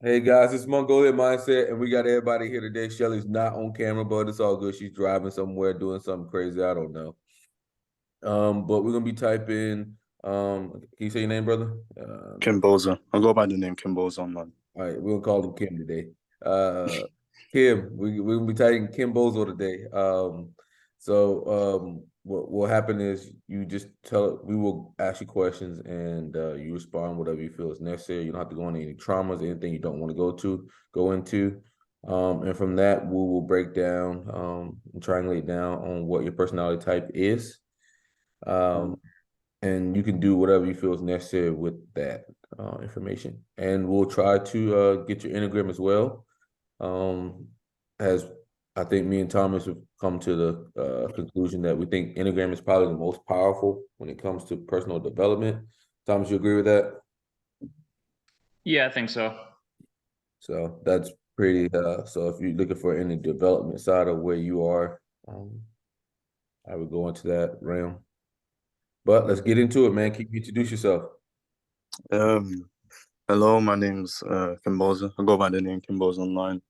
Hey guys, it's Mongolian Mindset, and we got everybody here today. Shelly's not on camera, but it's all good. She's driving somewhere, doing something crazy. I don't know. But we're gonna be typing. Can you say your name, brother? Kimboza. I go by the name Kimboza online. All right, we're gonna call him Kim today. Kim, we're gonna be typing Kim Bozo today. What will happen is you just we will ask you questions and you respond whatever you feel is necessary. You don't have to go into any traumas, anything you don't want to go into. And from that, we will break down and triangulate down on what your personality type is. Um, and you can do whatever you feel is necessary with that information. And we'll try to get your enneagram as well. As I think me and Thomas have come to the conclusion that we think enneagram is probably the most powerful when it comes to personal development. Thomas, you agree with that? Yeah, I think so. So that's pretty. So if you're looking for any development side of where you are, I would go into that realm. But let's get into it, man. Can you introduce yourself? Um, Hello, my name's Kimboza. I go by the name Kimboza online.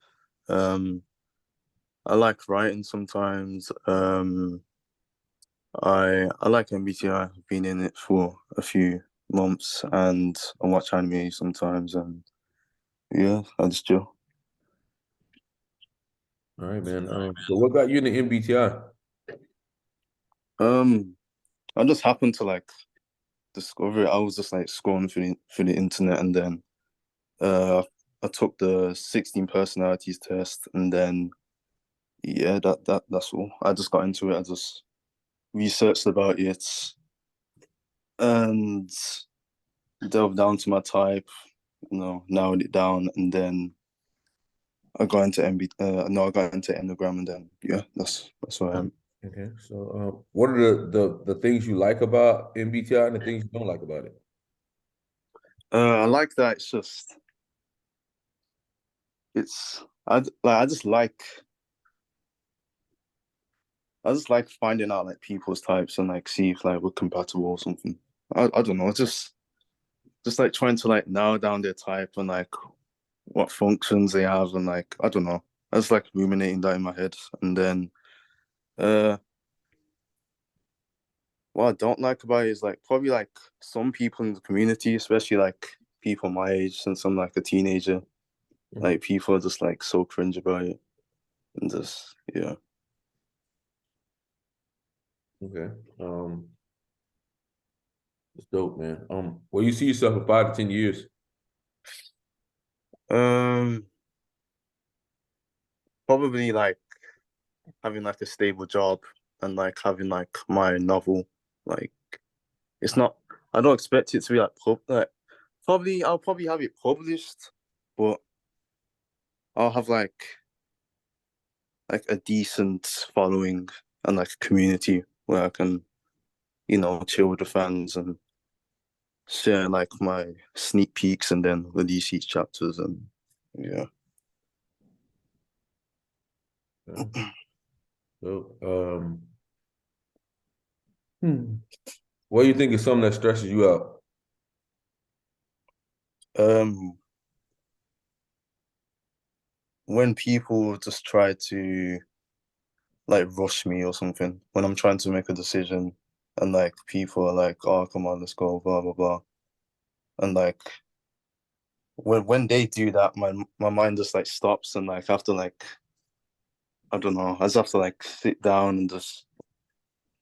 I like writing sometimes. I like MBTI. I've been in it for a few months, and I watch anime sometimes. And yeah, I just chill. All right, man. So what got you into MBTI? Um, I just happened to like discover it. I was just like scrolling through the internet, and then uh, I took the 16 personalities test, and then yeah, that's all. I just got into it. I just researched about it and delved down to my type, narrowed it down, and then I got into I got into enneagram, and then yeah, that's what I am. Okay. So what are the things you like about MBTI and the things you don't like about it? I like that. It's I just like finding out like people's types and like see if like we're compatible or something. I don't know. It's just like trying to like narrow down their type and like what functions they have and like I don't know. I was like ruminating that in my head, and then uh what I don't like about it is like probably like some people in the community, especially like people my age, since I'm like a teenager, like people are just like so cringe about it, and just yeah. Okay. It's dope, man. Well, you see yourself in 5 to 10 years. Um, Probably like having like a stable job and like having like my novel. Like it's not. I don't expect it to be like probably I'll probably have it published, but I'll have like a decent following and like a community where I can, chill with the fans and share like my sneak peeks and then release each chapters and yeah. Okay. So, what do you think is something that stresses you out? Um, when people just try to like rush me or something when I'm trying to make a decision and like people are like, oh come on, let's go, blah blah blah. And like when they do that, my mind just like stops and like after like I don't know, I just have to like sit down and just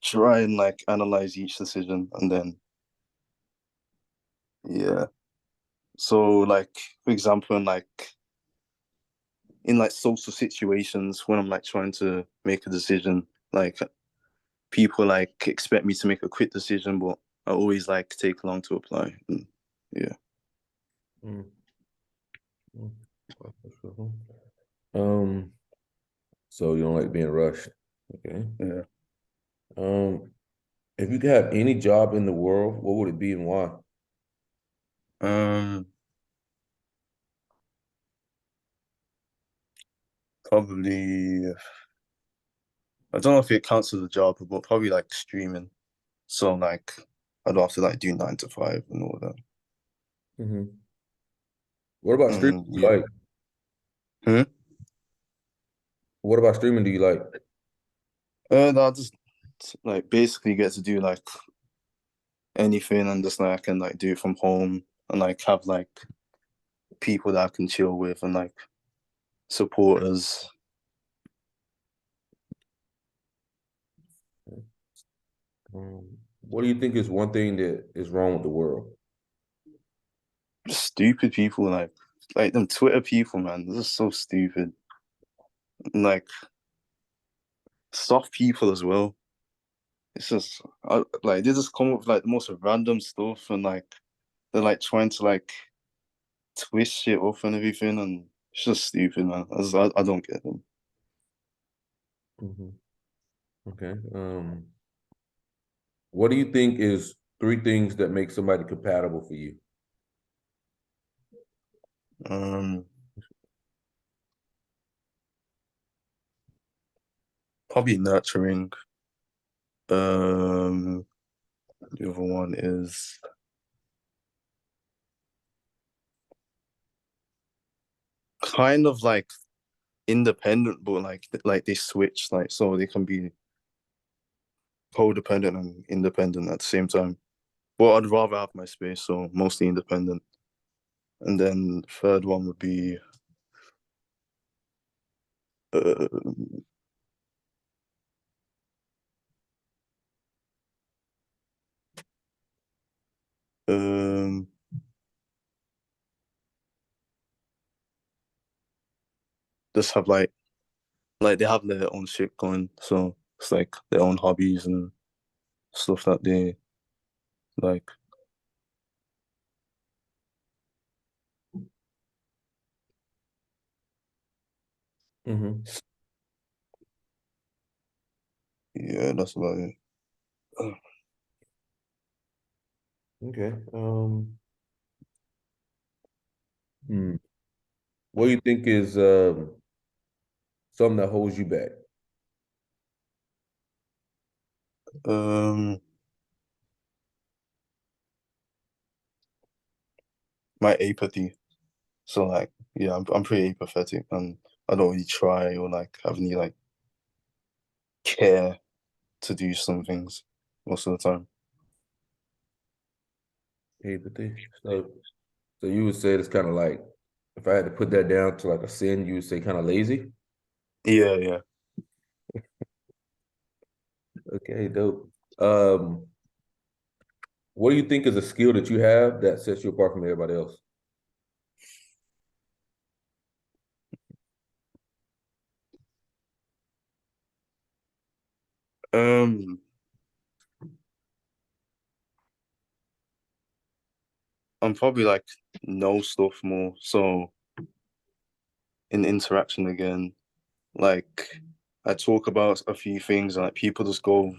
try and like analyze each decision and then yeah. So like for example in like social situations when I'm like trying to make a decision, like people like expect me to make a quick decision, but I always like take long to apply. And, yeah. Mm. Um, so you don't like being rushed. Okay. Yeah. Um, if you could have any job in the world, what would it be and why? Um, Probably I don't know if it counts as a job, but probably like streaming. So like I don't have to like do 9 to 5 and all that. Mm-hmm. What about streaming? Do you Yeah. like? What about streaming? Do you like? I just like basically get to do like anything, and just like I can like do it from home, and like have like people that I can chill with, and like supporters. What do you think is one thing that is wrong with the world? Stupid people, like them Twitter people, man. They're just so stupid. And, like soft people as well. It's just like they just come up with like the most random stuff, and like they're like trying to like twist shit up and everything, and it's just stupid, man. I don't get them. Okay. What do you think is 3 things that make somebody compatible for you? Probably nurturing. The other one is kind of like independent, but like they switch, like so they can be codependent and independent at the same time. But I'd rather have my space, so mostly independent. And then third one would be uh, um just have like they have their own shit going, so it's like their own hobbies and stuff that they like. Yeah, that's about it. Okay. What do you think is something that holds you back? My apathy. So like, yeah, I'm pretty apathetic, and I don't really try or like have any like care to do some things most of the time. Empathy. So you would say it's kind of like, if I had to put that down to like a sin, you would say kind of lazy. Yeah. Okay, dope. What do you think is a skill that you have that sets you apart from everybody else? Um, I'm probably like know stuff more. So in interaction again, like I talk about a few things, and like people just go,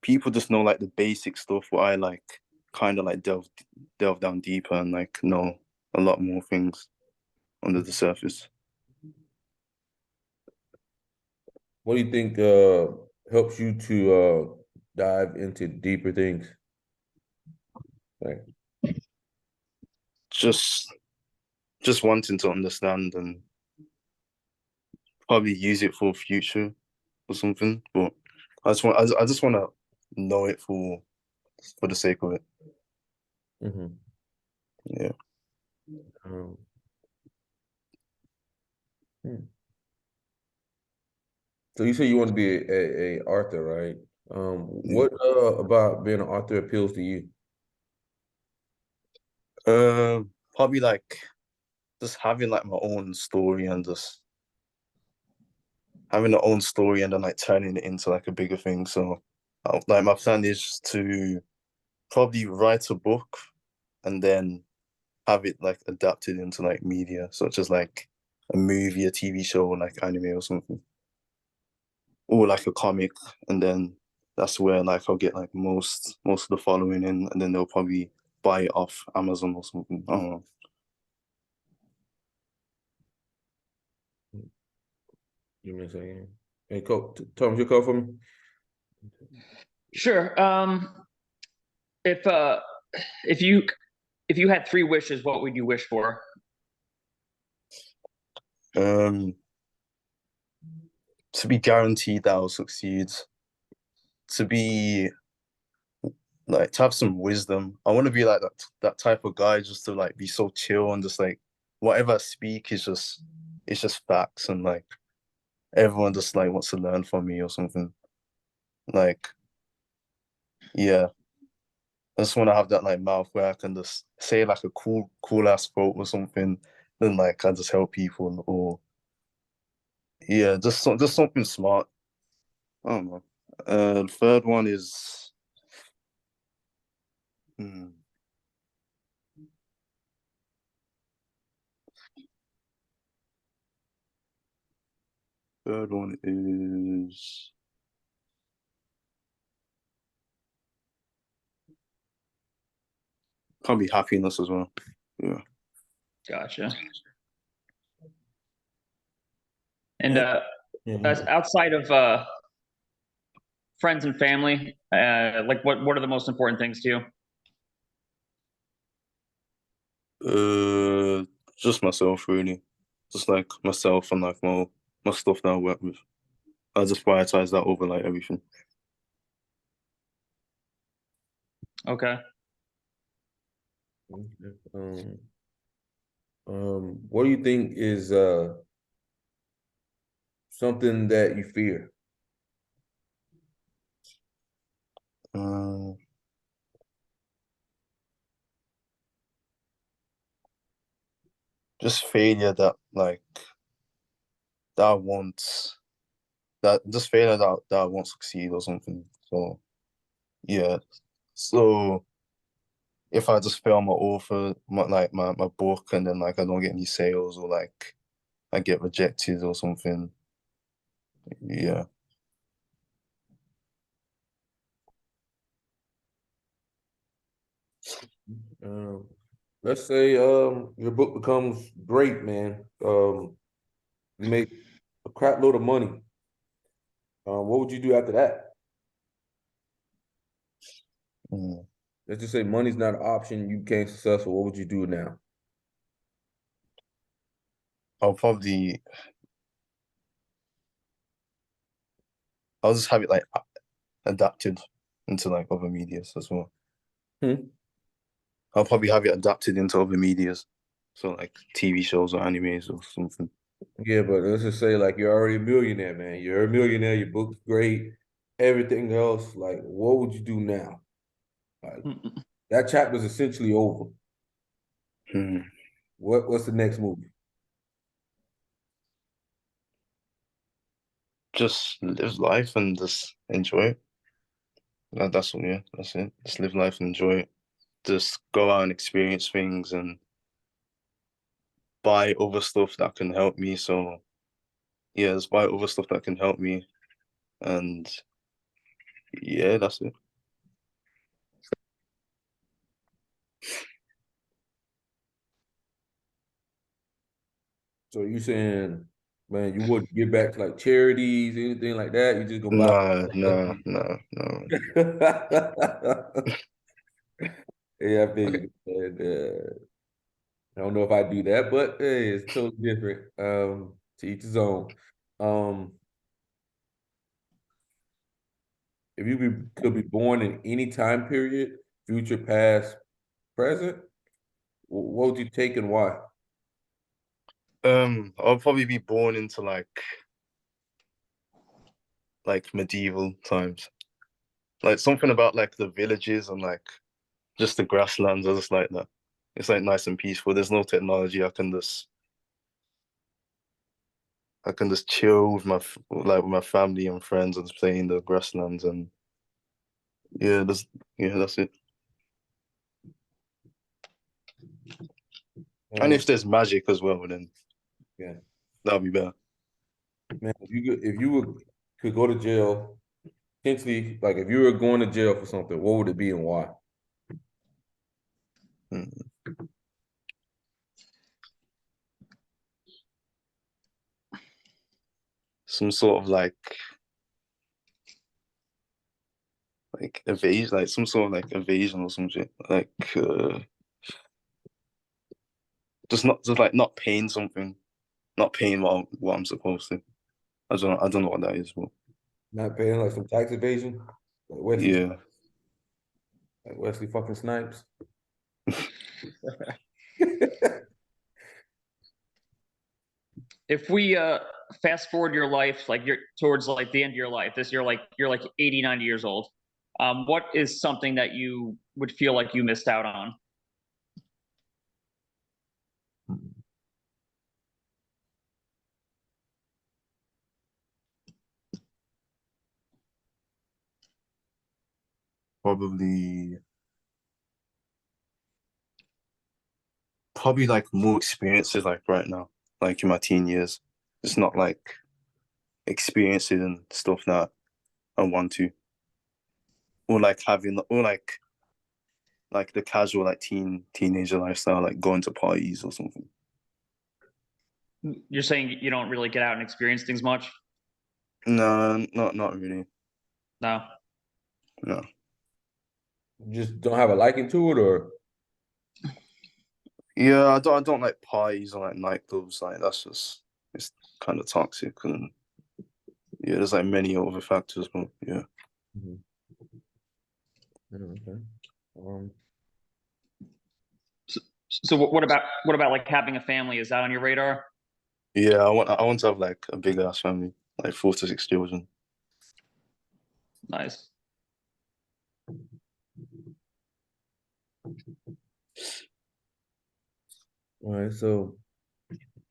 people just know like the basic stuff. What I like kind of like delve down deeper and like know a lot more things under the surface. What do you think helps you to dive into deeper things? Like, Just wanting to understand and probably use it for future or something. But I just want to know it for the sake of it. Yeah. um, hmm. So you say you want to be a author, right? What about being an author appeals to you? Probably like just having like my own story, and just having my own story, and then like turning it into like a bigger thing. So like my plan is to probably write a book, and then have it like adapted into like media, such as like a movie, a TV show, or like anime or something, or like a comic. And then that's where like I'll get like most of the following in, and then they'll probably buy it off Amazon or something. I don't know. Give me a second. Hey, Thomas, you call for me? Sure. If you if you had 3 wishes, what would you wish for? To be guaranteed that I'll succeed. To be like, to have some wisdom. I want to be like that type of guy, just to like be so chill and just like whatever I speak is just, it's just facts, and like everyone just like wants to learn from me or something. Like, yeah, I just want to have that like mouth where I can just say like a cool ass quote or something, then like I just help people, or yeah, just something smart. I don't know. The third one is third one is probably happiness as well. Yeah. Gotcha. And Yeah. outside of friends and family, like what are the most important things to you? Just myself, really. Just like myself and like my stuff that I work with. I just prioritize that over like everything. Okay. What do you think is something that you fear? Just failure that like that I won't just failure that I won't succeed or something. So yeah. So if I just fail my author, my book, and then like I don't get any sales, or like I get rejected or something. Yeah. Let's say your book becomes great, man. You make a crap load of money. What would you do after that? Let's just say money's not an option. You became successful. What would you do now? I'll just have it like adapted into like other medias as well. I'll probably have it adapted into other medias, so like TV shows or animes or something. Yeah, but let's just say like you're already a millionaire, man. You're a millionaire. Your book's great. Everything else, like, what would you do now? Like, that chapter's essentially over. What's the next movie? Just live life and just enjoy it. That's all. Yeah, that's it. Just live life and enjoy it. Just go out and experience things and buy other stuff that can help me. So yeah, just buy other stuff that can help me, and yeah, that's it. So you saying, man, you wouldn't give back to like charities, anything like that? You just go buy. No. Yeah, I figured. I don't know if I do that, but hey, it's totally different. To each his own. If you could be born in any time period, future, past, present, what would you take and why? I'll probably be born into like medieval times. Like something about like the villages and like just the grasslands. I just like that. It's like nice and peaceful. There's no technology. I can just chill with my family and friends and just play in the grasslands, and yeah, that's it. And if there's magic as well, then yeah, that'll be better. man, if you could go to jail, potentially, like if you were going to jail for something, what would it be and why? Some sort of like evasion, like some sort of like evasion or some shit. Like not paying something, not paying what I'm supposed to. I don't know what that is, but Not paying like some tax evasion, like Wesley, yeah. like Wesley fucking Snipes. If we fast forward your life, like you're towards like the end of your life, you're like 80, 90 years old. What is something that you would feel like you missed out on? Probably like more experiences like right now, like in my teen years. It's not like experiences and stuff that I want to, or like having, or like the casual like teenager lifestyle, like going to parties or something. You're saying you don't really get out and experience things much? No, not really. No. No. You just don't have a liking to it, or Yeah, I don't like parties or like nightclubs. Like it's kind of toxic, and yeah, there's like many other factors, but yeah. Okay. So what about like having a family? Is that on your radar? Yeah, I want to have like a big ass family, like 4 to 6 children. Nice. All right, so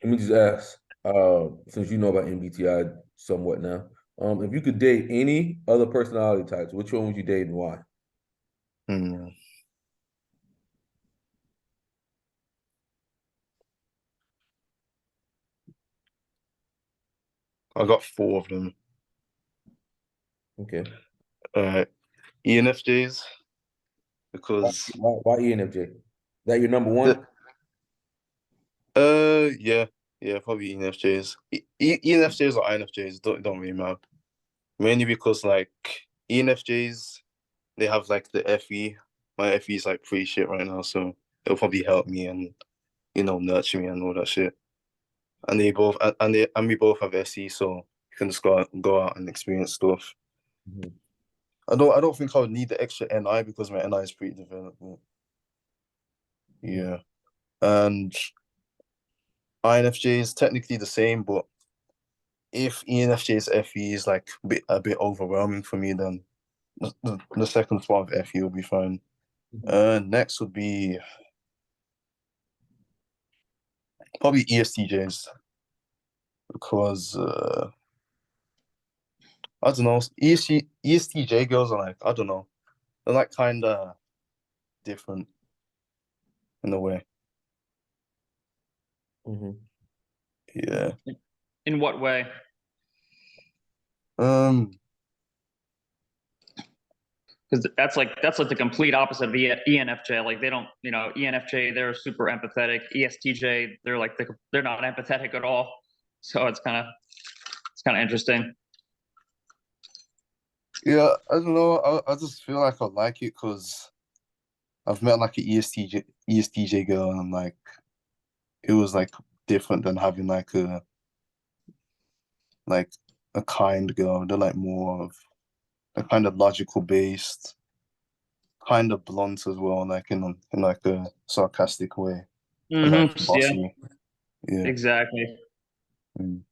let me just ask, since you know about MBTI somewhat now, if you could date any other personality types, which one would you date and why? Hmm. I got 4 of them. Okay. ENFJs, because Why ENFJ? Is that your number one? yeah, probably ENFJs. ENFJs or INFJs don't really matter. Mainly because like ENFJs, they have like the FE. My FE is like pretty shit right now, so it'll probably help me and nurture me and all that shit. And we both have SE, so you can just go out and experience stuff. Mhm. I don't think I would need the extra NI because my NI is pretty developed. Yeah, and INFJ is technically the same, but if ENFJ's FE is like a bit overwhelming for me, then the second part of FE will be fine. Next would be probably ESTJs because I don't know, ESTJ girls are like, I don't know, they're like kind of different in a way. Yeah. In what way? Because that's like the complete opposite of ENFJ. Like they don't, ENFJ, they're super empathetic. ESTJ, they're not empathetic at all. So it's kind of interesting. Yeah, I don't know. I just feel like I like it because I've met like an ESTJ girl, and like it was like different than having like a kind girl. They're like more of a kind of logical based, kind of blunt as well, like in like a sarcastic way, and like Yeah, bossy. Yeah. exactly. Mm.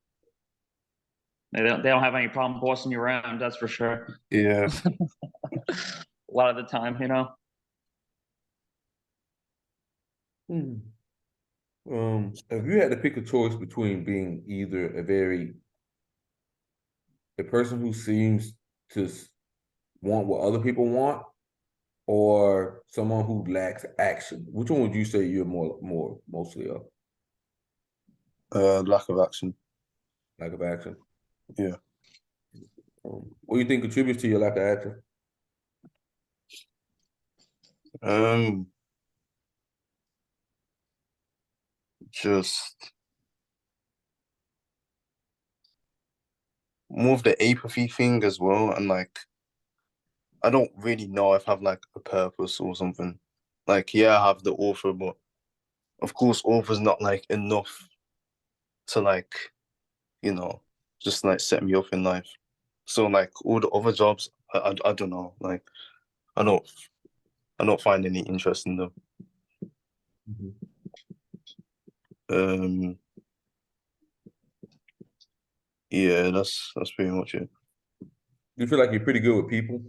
They don't have any problem bossing you around, that's for sure. Yeah. A lot of the time, If you had to pick a choice between being either a person who seems to want what other people want, or someone who lacks action, which one would you say you're more mostly of? Lack of action. Lack of action. Yeah. What do you think contributes to your lack of action? Just more of the apathy thing as well, and like I don't really know if I have like a purpose or something. Like, yeah, I have the author, but of course, over's not like enough to like, just like set me up in life. So like all the other jobs, I don't know. Like I don't find any interest in them. Um, yeah, that's pretty much it. You feel like you're pretty good with people?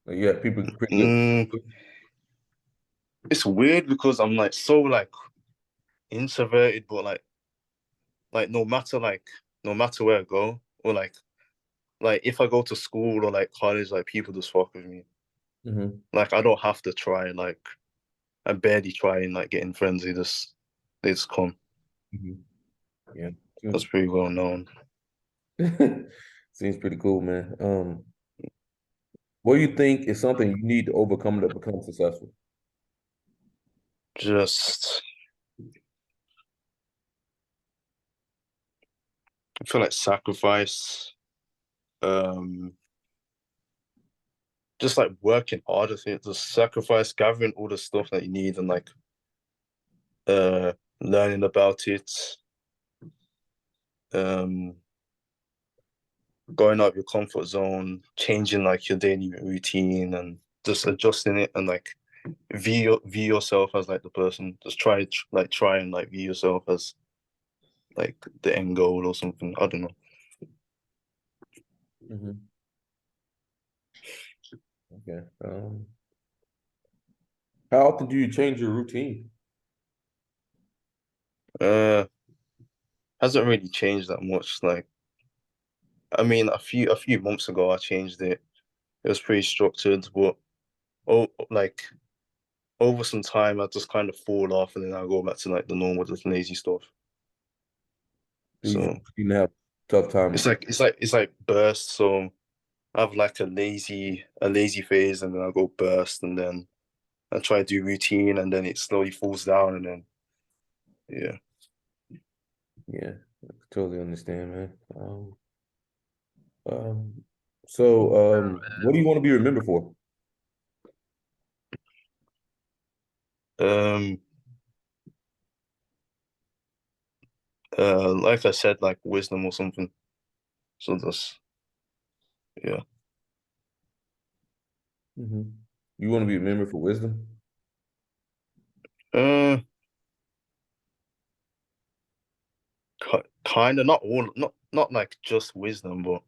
Like you have people pretty good. It's weird because I'm like so like introverted, but like no matter where I go, or like if I go to school or like college, like people just fuck with me. Like I don't have to try. Like I barely try and like getting friends. They just come. Yeah, That's pretty well known. seems pretty cool, man. What do you think is something you need to overcome to become successful? Just I feel like sacrifice. Just like working hard at it, just sacrifice, gathering all the stuff that you need and like learning about it. Going out of your comfort zone, changing like your daily routine and just adjusting it and like view yourself as like the person. Just try and like view yourself as like the end goal or something. I don't know. Okay. How often do you change your routine? Hasn't really changed that much. Like, I mean, a few months ago, I changed it. It was pretty structured, but like over some time, I just kind of fall off, and then I go back to like the normal, just lazy stuff. So you have tough time. It's like bursts. So I have like a lazy phase, and then I go burst, and then I try to do routine, and then it slowly falls down, and then yeah. Yeah, I totally understand, man. So what do you want to be remembered for? Like I said, like wisdom or something. So that's yeah. You want to be remembered for wisdom? Kind of, not all, not like just wisdom, but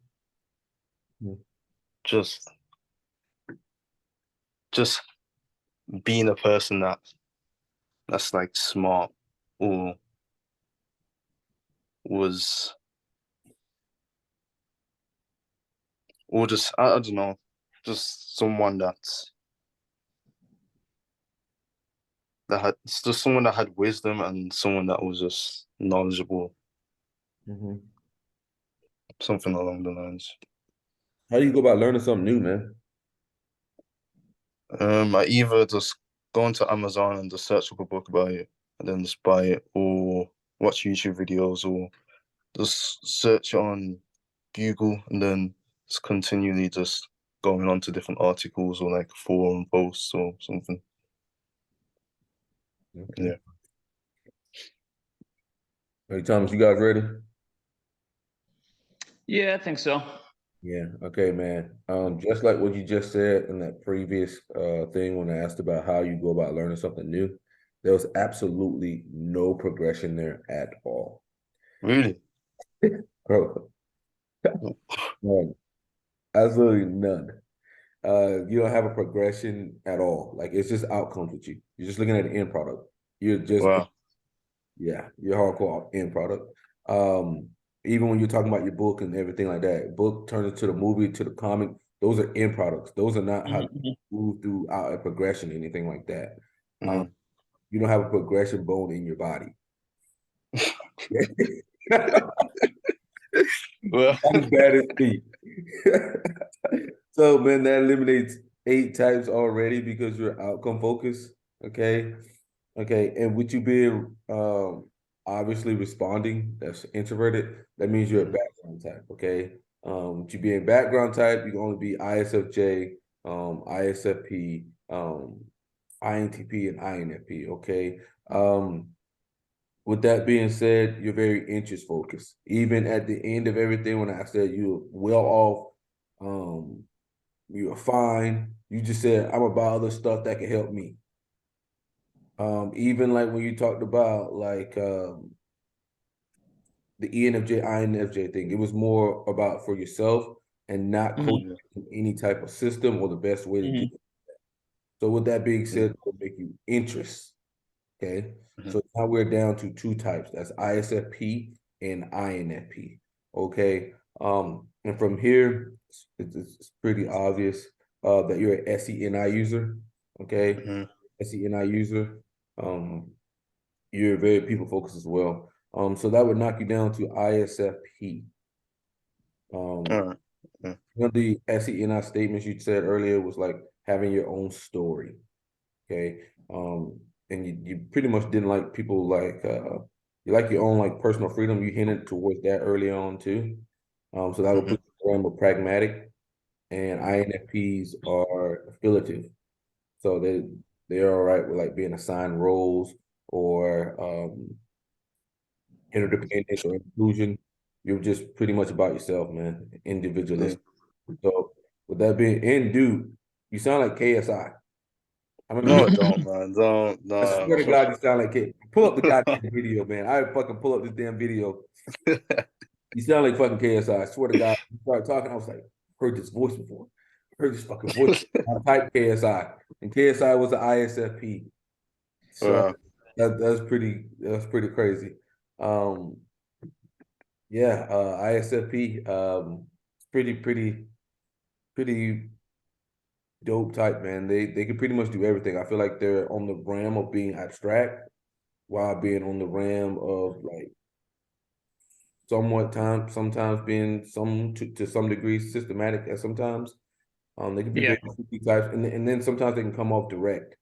just being a person that's like smart or was or just I don't know, just someone that had wisdom and someone that was just knowledgeable, something along the lines. How do you go about learning something new, man? I either just go onto Amazon and just search up a book about it and then just buy it, or watch YouTube videos, or just search on Google and then just continually just going on to different articles or like forum posts or something. Okay. Yeah. Hey, Thomas, you guys ready? Yeah, I think so. Yeah. Okay, man. Just like what you just said in that previous thing when I asked about how you go about learning something new, there was absolutely no progression there at all. Really? Bro, none. Absolutely none. You don't have a progression at all. Like it's just outcomes with you. You're just looking at the end product. You're just Wow. Yeah, you're hardcore end product. Even when you're talking about your book and everything like that, book turns into the movie, to the comic, those are end products. Those are not how you move throughout a progression, anything like that. You don't have a progression bone in your body. Well, Not as bad as me. So, man, that eliminates 8 types already because you're outcome focused. Okay. And with you being obviously responding, that's introverted, that means you're a background type. Okay. With you being background type, you can only be ISFJ, ISFP, INTP, and INFP. Okay. with that being said, you're very interest focused. Even at the end of everything, when I said you're well off, you're fine. You just said, I'm about other stuff that can help me. Even like when you talked about like the ENFJ, INFJ thing, it was more about for yourself and not coaching any type of system or the best way to do it. So with that being said, it will make you interest. Okay. So now we're down to two types. That's ISFP and INFP. Okay. And from here, it's pretty obvious that you're an SENI user. Okay. SENI user. You're very people focused as well. So that would knock you down to ISFP. One of the SENI statements you said earlier was like having your own story. Okay. And you pretty much didn't like people like you like your own like personal freedom. You hinted towards that early on too. So that would put you in more pragmatic. And INFPs are affiliative. So they're all right with like being assigned roles or interdependence or inclusion. You're just pretty much about yourself, man. Individualist. So with that being, and dude, you sound like KSI. I remember No, don't, man. Don't. I No. swear to God, you sound like KSI. Pull up the goddamn video, man. I fucking pull up this damn video. You sound like fucking KSI. I swear to God. You started talking, I was like, heard this voice before. Heard this fucking voice. I typed KSI. And KSI was an ISFP. So that's pretty crazy. Yeah, ISFP, pretty dope type, man. They can pretty much do everything. I feel like they're on the ram of being abstract while being on the ram of like sometimes being to some degree systematic at sometimes. They can be very tricky types, and then sometimes they can come off direct.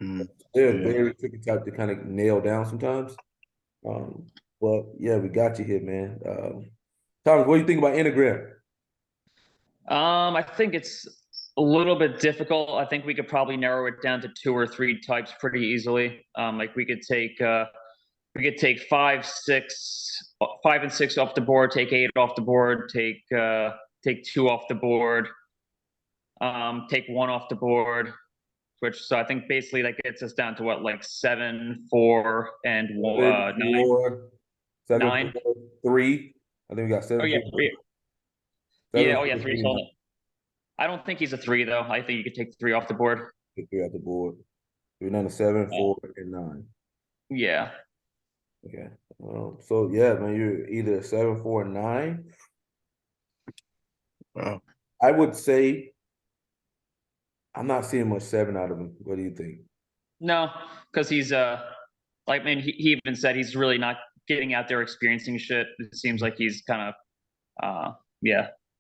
They're a very tricky type to kind of nail down sometimes. But yeah, we got you here, man. Thomas, what do you think about enneagram? I think it's a little bit difficult. I think we could probably narrow it down to 2 or 3 types pretty easily. Like we could take 5, and 6 off the board, take 8 off the board, take 2 off the board, take 1 off the board. So I think basically that gets us down to what, like 7, 4, and 9. 7, 9. 4, 3. I think we got 7. Oh yeah, 3. 7, Yeah, 4, 3. So I don't think he's a 3 though. I think you could take 3 off the board. Take 3 off the board. We're down to 7, 4, and 9. Yeah. Okay. So yeah, man, you're either 7, 4, 9. I would say I'm not seeing much 7 out of him. What do you think? No, because he's like, man, he even said he's really not getting out there experiencing shit. It seems like he's kind of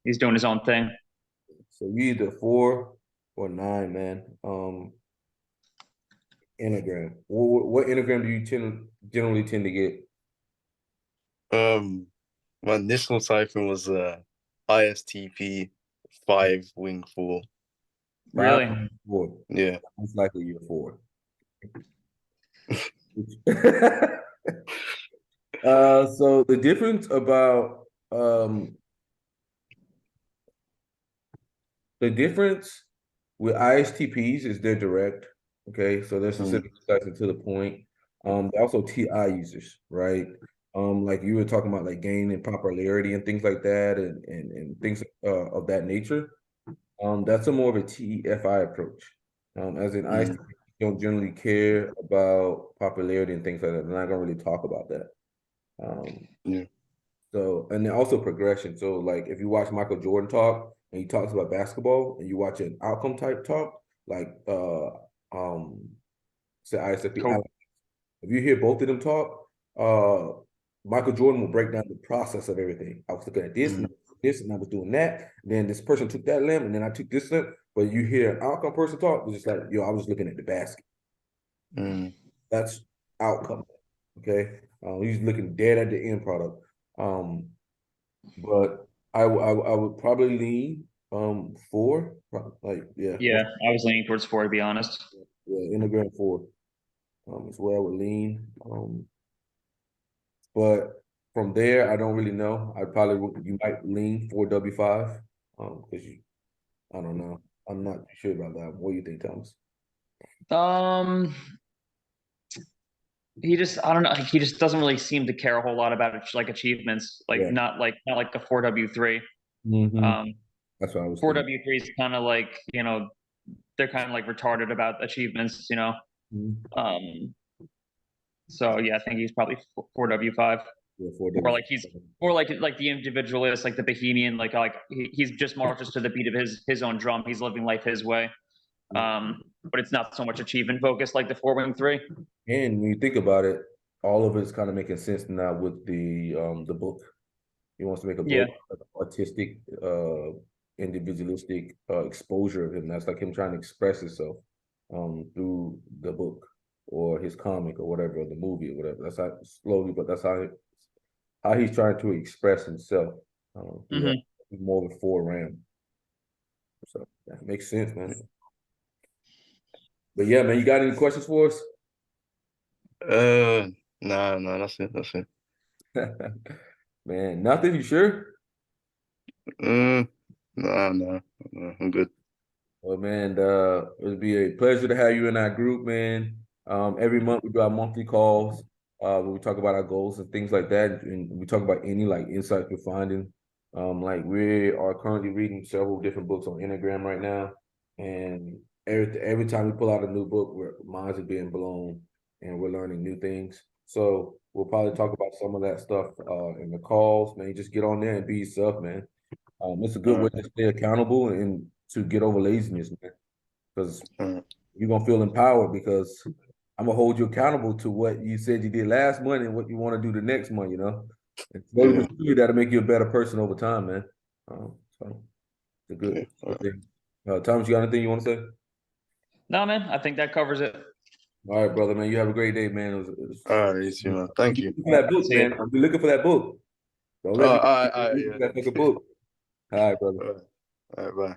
he's doing his own thing. So you either 4 or 9, man. Enneagram. What enneagram do you generally tend to get? My initial typing was ISTP 5 wing 4. Really? 4. Yeah. Most likely you're 4. So the difference about the difference with ISTPs is they're direct. Okay, so they're specific and to the point. They're also TI users, right? Like you were talking about like gaining popularity and things like that, and things of that nature. That's a more of a TEFI approach. As in ISTP don't generally care about popularity and things like that. They're not gonna really talk about that. So, and then also progression. So like if you watch Michael Jordan talk and he talks about basketball and you watch an outcome type talk, like say ISFP, Cool. if you hear both of them talk, Michael Jordan will break down the process of everything. I was looking at this and I was doing that. Then this person took that limb and then I took this limb. But you hear an outcome person talk, it's just like, yo, I was looking at the basket. That's outcome. Okay. He's looking dead at the end product. But I would probably lean 4. Like Yeah, I was leaning towards 4 to be honest. Yeah, enneagram 4. Is where I would lean. but from there, I don't really know. You might lean 4W5, because I don't know. I'm not sure about that. What do you think, Thomas? He just, I don't know. He just doesn't really seem to care a whole lot about it, like achievements, like Yeah. not like the 4W3. That's what I was 4W3 is kind of like, they're kind of like retarded about achievements, thinking. So yeah, I think he's probably 4W5. Yeah, Or like he's more like the individualist, like the bohemian, like he's just marches to the beat of his own drum. He's living life his way. But it's not so much achievement focused like the 4-wing-3. And when you think about it, all of it's kind of making sense now with the book. He wants to make a book, Yeah. like artistic, individualistic exposure of him. That's like him trying to express himself through the book or his comic or whatever, or the movie or whatever. That's how slowly, but that's how he's trying to express himself. He's more of a 4-ram. So that makes sense, man. But yeah, man, you got any questions for us? No, that's it. Man, nothing. You sure? No, I'm good. Well, man, it'd be a pleasure to have you in our group, man. Every month we do our monthly calls, where we talk about our goals and things like that, and we talk about any like insights we're finding. Like we are currently reading several different books on enneagram right now, and every time we pull out a new book, minds are being blown, and we're learning new things. So we'll probably talk about some of that stuff in the calls, man. Just get on there and be yourself, man. It's a good way to stay accountable and to get over laziness, man. Because you're gonna feel empowered because I'm gonna hold you accountable to what you said you did last month and what you want to do the next month, And slowly but surely that'll make you a better person over time, man. So it's a good thing. Thomas, you got anything you want to say? No, man, I think that covers it. All right, brother, man. You have a great day, man. All right, you too, man. Thank you. For that book, man. I'll be looking for that book. Don't let me that book. All right, brother. All right, bye.